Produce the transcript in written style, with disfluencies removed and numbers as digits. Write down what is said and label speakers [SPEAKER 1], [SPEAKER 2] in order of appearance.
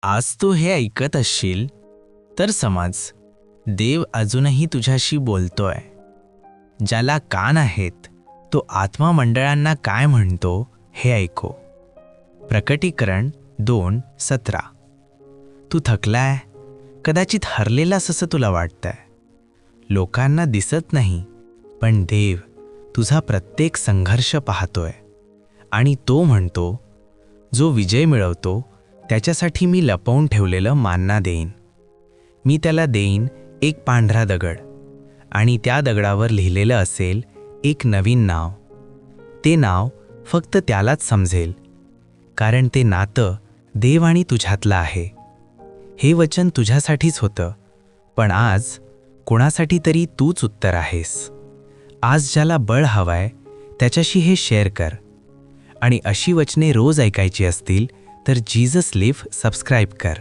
[SPEAKER 1] आज तू हे ऐकत असशील तर समज देव अजूनही तुझ्याशी बोलतोय. ज्याला कान आहेत तो आत्मा मंडळांना काय म्हणतो हे ऐको. प्रकटीकरण 2:17. तू थकलाय, कदाचित हरलेलास असं तुला वाटतंय. लोकांना दिसत नाही, पण देव तुझा प्रत्येक संघर्ष पाहतोय आणि तो म्हणतो, जो विजय मिळवतो त्याच्यासाठी मी लपवून ठेवलेलं मान्ना देईन. मी त्याला देईन एक पांढरा दगड आणि त्या दगडावर लिहिलेलं असेल एक नवीन नाव. ते नाव फक्त त्यालाच समजेल, कारण ते नातं देव आणि तुझ्यातलं आहे. हे वचन तुझ्यासाठीच होतं, पण आज कोणासाठी तरी तूच उत्तर आहेस. आज ज्याला बळ हवंय त्याच्याशी हे शेअर कर. आणि अशी वचने रोज ऐकायची असतील तर जीसस लिव्ह सबस्क्राईब कर.